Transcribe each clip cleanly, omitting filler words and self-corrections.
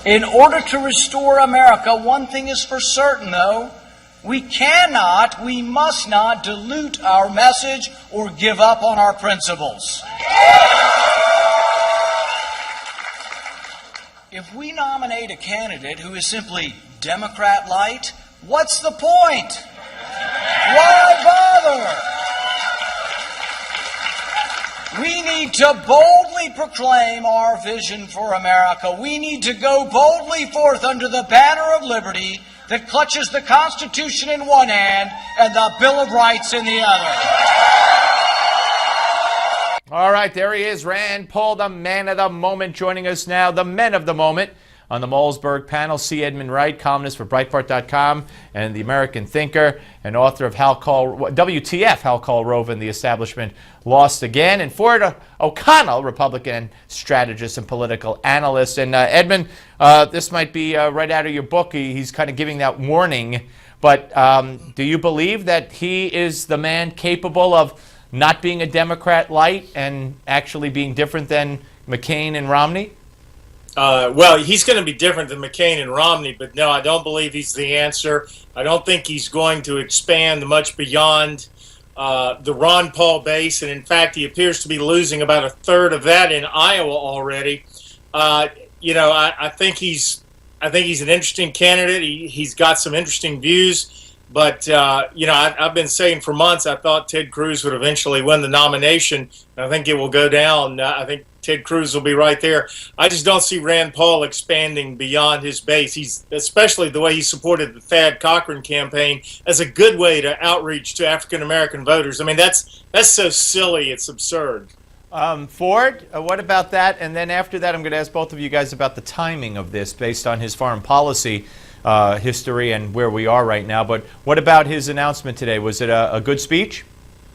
In order to restore America, one thing is for certain, though. We must not dilute our message or give up on our principles. If we nominate a candidate who is simply Democrat light, what's the point? Why bother? We need to boldly proclaim our vision for America. We need to go boldly forth under the banner of liberty that clutches the Constitution in one hand and the Bill of Rights in the other. All right, there he is, Rand Paul, the man of the moment, joining us now, the men of the moment. On the Malzberg panel, C. Edmund Wright, columnist for Breitbart.com and The American Thinker, and author of WTF, How Karl Rove and the Establishment Lost Again, and Ford O'Connell, Republican strategist and political analyst. And Edmund, this might be right out of your book. He's kind of giving that warning. But do you believe that he is the man capable of not being a Democrat light and actually being different than McCain and Romney? Well, he's going to be different than McCain and Romney, but no, I don't believe he's the answer. I don't think he's going to expand much beyond the Ron Paul base, and in fact, he appears to be losing about a third of that in Iowa already. I think he's an interesting candidate. He's got some interesting views, but I've been saying for months I thought Ted Cruz would eventually win the nomination. I think it will go down. I think Ted Cruz will be right there. I just don't see Rand Paul expanding beyond his base. He's, especially the way he supported the Thad Cochran campaign, as a good way to outreach to African American voters. I mean, that's so silly, it's absurd. Ford, what about that? And then after that, I'm going to ask both of you guys about the timing of this based on his foreign policy history and where we are right now. But what about his announcement today? Was it a good speech?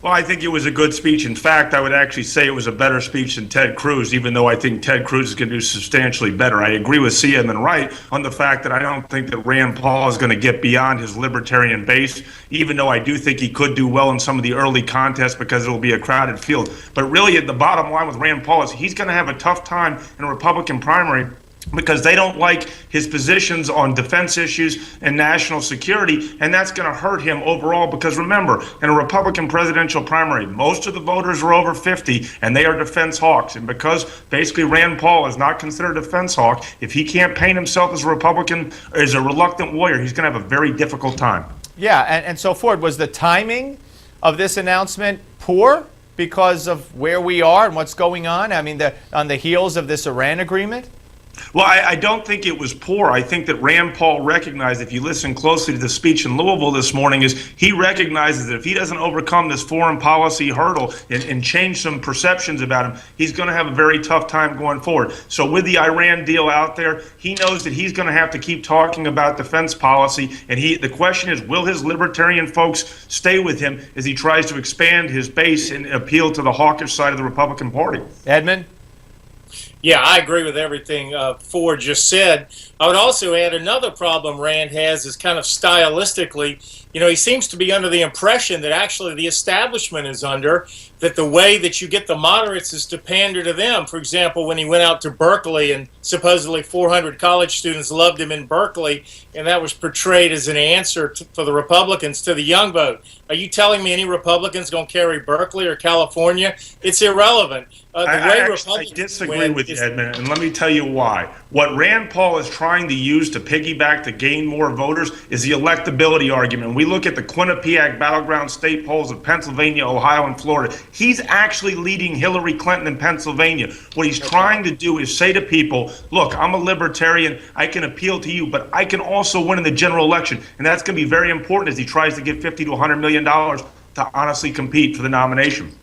Well, I think it was a good speech. In fact, I would actually say it was a better speech than Ted Cruz, even though I think Ted Cruz is going to do substantially better. I agree with C. Edmund Wright on the fact that I don't think that Rand Paul is going to get beyond his libertarian base, even though I do think he could do well in some of the early contests because it will be a crowded field. But really, at the bottom line with Rand Paul is he's going to have a tough time in a Republican primary because they don't like his positions on defense issues and national security, and that's going to hurt him overall because remember, in a Republican presidential primary, most of the voters are over 50, and they are defense hawks, and because basically Rand Paul is not considered a defense hawk, if he can't paint himself as a Republican, as a reluctant warrior, he's going to have a very difficult time. Yeah, and so Ford, was the timing of this announcement poor because of where we are and what's going on? I mean, on the heels of this Iran agreement? Well, I don't think it was poor. I think that Rand Paul recognized, if you listen closely to the speech in Louisville this morning, is he recognizes that if he doesn't overcome this foreign policy hurdle and change some perceptions about him, he's going to have a very tough time going forward. So with the Iran deal out there, he knows that he's going to have to keep talking about defense policy. And the question is, will his libertarian folks stay with him as he tries to expand his base and appeal to the hawkish side of the Republican Party? Edmund? Yeah, I agree with everything Ford just said. I would also add another problem Rand has is kind of stylistically, he seems to be under the impression that actually the establishment is under, that the way that you get the moderates is to pander to them. For example, when he went out to Berkeley and supposedly 400 college students loved him in Berkeley, and that was portrayed as an answer for the Republicans to the young vote. Are you telling me any Republicans going to carry Berkeley or California? It's irrelevant. I disagree with you, Edmund, and let me tell you why. What Rand Paul is trying to use to piggyback to gain more voters is the electability argument. We look at the Quinnipiac battleground state polls of Pennsylvania, Ohio, and Florida. He's actually leading Hillary Clinton in Pennsylvania. What he's trying to do is say to people, look, I'm a libertarian, I can appeal to you, but I can also win in the general election. And that's going to be very important as he tries to get $50 to $100 million to honestly compete for the nomination.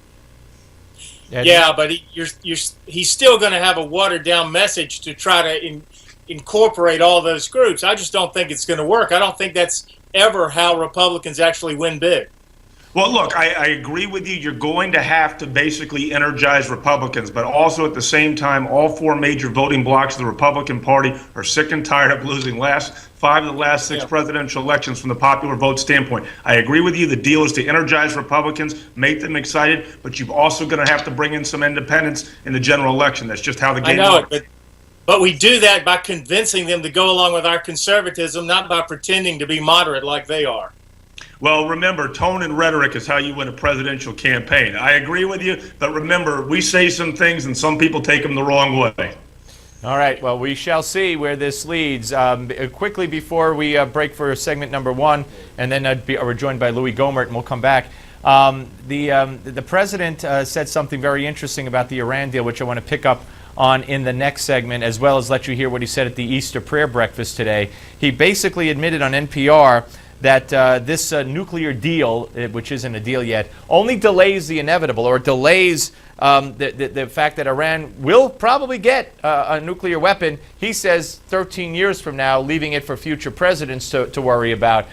Yeah, but he's still going to have a watered-down message to try to incorporate all those groups. I just don't think it's going to work. I don't think that's ever how Republicans actually win big. Well, look, I agree with you. You're going to have to basically energize Republicans, but also at the same time, all four major voting blocs of the Republican Party are sick and tired of losing five of the last six presidential elections from the popular vote standpoint. I agree with you. The deal is to energize Republicans, make them excited, but you've also going to have to bring in some independents in the general election. That's just how the game works. But we do that by convincing them to go along with our conservatism, not by pretending to be moderate like they are. Well, remember, tone and rhetoric is how you win a presidential campaign. I agree with you, but remember, we say some things and some people take them the wrong way. All right, well, we shall see where this leads. Quickly before we break for segment number one, and then we're joined by Louis Gohmert, and we'll come back. The president said something very interesting about the Iran deal, which I want to pick up on in the next segment, as well as let you hear what he said at the Easter prayer breakfast today. He basically admitted on NPR that this nuclear deal, which isn't a deal yet, only delays the inevitable, or delays the fact that Iran will probably get a nuclear weapon. He says 13 years from now, leaving it for future presidents to worry about.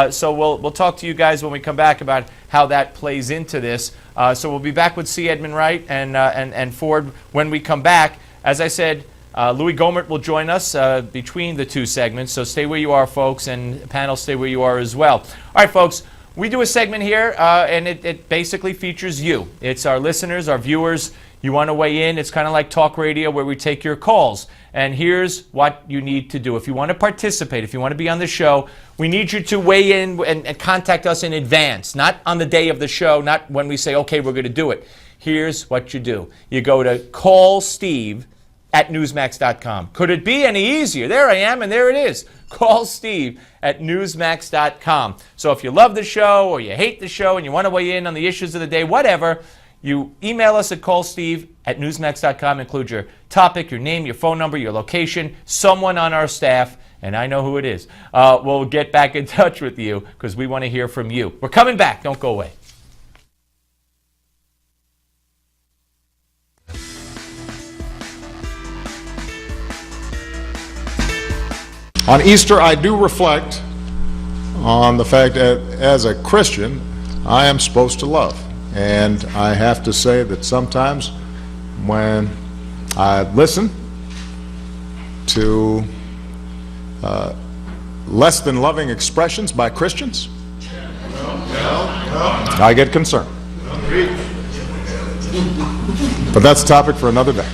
So we'll talk to you guys when we come back about how that plays into this. So we'll be back with C. Edmund Wright and Ford when we come back. As I said, Louis Gohmert will join us between the two segments, so stay where you are, folks, and panel, stay where you are as well. All right, folks, we do a segment here, and it basically features you. It's our listeners, our viewers. You want to weigh in. It's kind of like talk radio where we take your calls. And here's what you need to do. If you want to participate, if you want to be on the show, we need you to weigh in and contact us in advance, not on the day of the show, not when we say, okay, we're going to do it. Here's what you do. You go to callsteve@newsmax.com. Could it be any easier? There I am, and there it is. Call Steve at newsmax.com. So if you love the show or you hate the show and you want to weigh in on the issues of the day, whatever, you email us at callsteve@newsmax.com. Include your topic, your name, your phone number, your location, someone on our staff, and I know who it is. We'll get back in touch with you because we want to hear from you. We're coming back. Don't go away. On Easter, I do reflect on the fact that as a Christian, I am supposed to love. And I have to say that sometimes when I listen to less than loving expressions by Christians, I get concerned. But that's a topic for another day.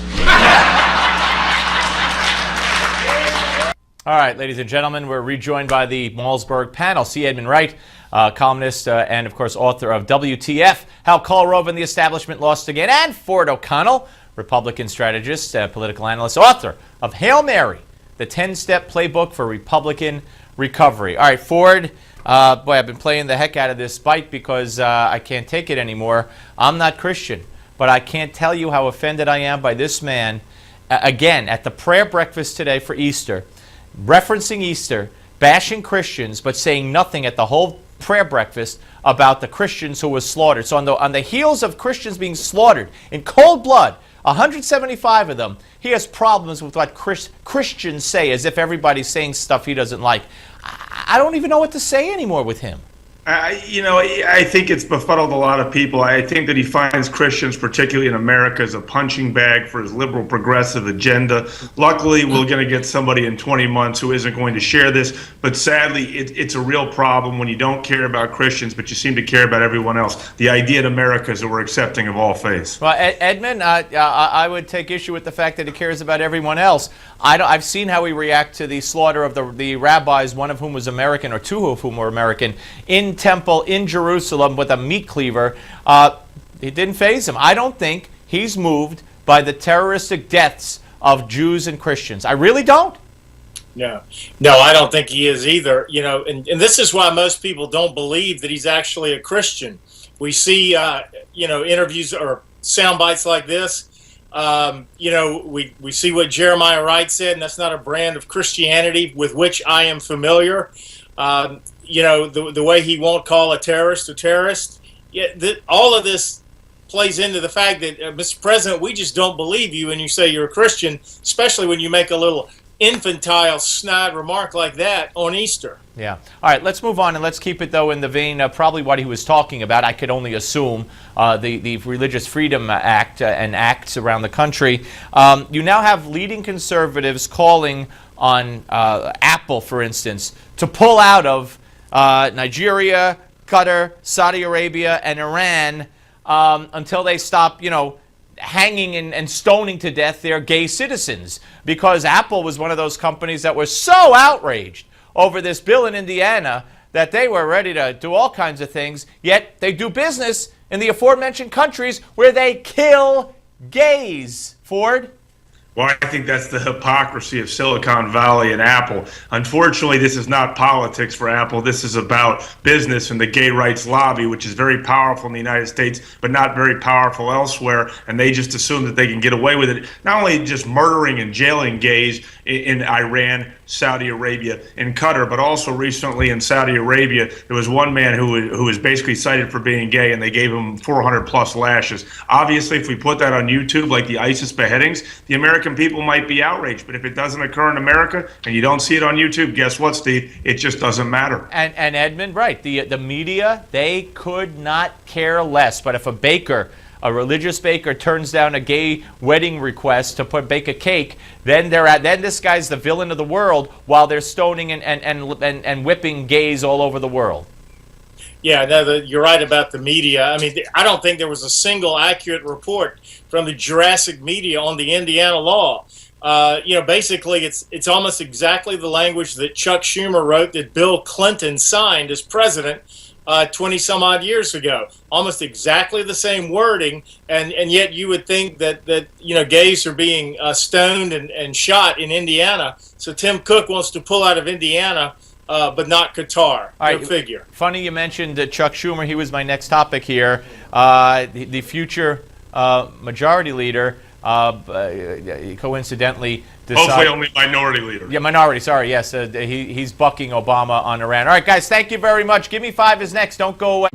All right, ladies and gentlemen, we're rejoined by the Malzberg panel. C. Edmund Wright, columnist and, of course, author of WTF, How Kolarov and the Establishment Lost Again, and Ford O'Connell, Republican strategist, political analyst, author of Hail Mary, the 10-Step Playbook for Republican Recovery. All right, Ford, boy, I've been playing the heck out of this bite because I can't take it anymore. I'm not Christian, but I can't tell you how offended I am by this man, again, at the prayer breakfast today for Easter, referencing Easter, bashing Christians, but saying nothing at the whole prayer breakfast about the Christians who were slaughtered. So on the heels of Christians being slaughtered in cold blood, 175 of them, he has problems with what Christians say, as if everybody's saying stuff he doesn't like. I don't even know what to say anymore with him. I think it's befuddled a lot of people. I think that he finds Christians, particularly in America, as a punching bag for his liberal progressive agenda. Luckily, we're going to get somebody in 20 months who isn't going to share this. But sadly, it's a real problem when you don't care about Christians, but you seem to care about everyone else. The idea in America is that we're accepting of all faiths. Well, Edmund, I would take issue with the fact that he cares about everyone else. I've seen how he reacts to the slaughter of the rabbis, one of whom was American, or two of whom were American, in temple in Jerusalem with a meat cleaver. It didn't faze him. I don't think he's moved by the terroristic deaths of Jews and Christians. I really don't. No, I don't think he is either. And this is why most people don't believe that he's actually a Christian. We see, interviews or sound bites like this. We see what Jeremiah Wright said, and that's not a brand of Christianity with which I am familiar. The way he won't call a terrorist a terrorist. All of this plays into the fact that, Mr. President, we just don't believe you when you say you're a Christian, especially when you make a little infantile, snide remark like that on Easter. Yeah. All right, let's move on, and let's keep it, though, in the vein of probably what he was talking about. I could only assume the Religious Freedom Act and acts around the country. You now have leading conservatives calling on Apple, for instance, to pull out of Nigeria, Qatar, Saudi Arabia, and Iran until they stop, hanging and stoning to death their gay citizens, because Apple was one of those companies that was so outraged over this bill in Indiana that they were ready to do all kinds of things, yet they do business in the aforementioned countries where they kill gays. Ford? Well, I think that's the hypocrisy of Silicon Valley and Apple. Unfortunately, this is not politics for Apple. This is about business and the gay rights lobby, which is very powerful in the United States, but not very powerful elsewhere. And they just assume that they can get away with it, not only just murdering and jailing gays in Iran, Saudi Arabia, and Qatar, but also recently in Saudi Arabia, there was one man who was basically cited for being gay, and they gave him 400 plus lashes. Obviously, if we put that on YouTube, like the ISIS beheadings, the American people might be outraged. But if it doesn't occur in America and you don't see it on YouTube, guess what, Steve? It just doesn't matter. And Edmund, right, the media, they could not care less. But if a religious baker turns down a gay wedding request to bake a cake, then this guy's the villain of the world, while they're stoning and whipping gays all over the world. Yeah, no, you're right about the media. I mean, I don't think there was a single accurate report from the Jurassic media on the Indiana law. Basically, it's almost exactly the language that Chuck Schumer wrote that Bill Clinton signed as president 20 some odd years ago. Almost exactly the same wording, and yet you would think that gays are being stoned and shot in Indiana. So Tim Cook wants to pull out of Indiana, but not Qatar. Go figure. Funny you mentioned Chuck Schumer. He was my next topic here. The future majority leader coincidentally decided... Hopefully only minority leader. Yeah, minority, sorry, yes. He's bucking Obama on Iran. All right, guys, thank you very much. Give Me Five is next. Don't go away.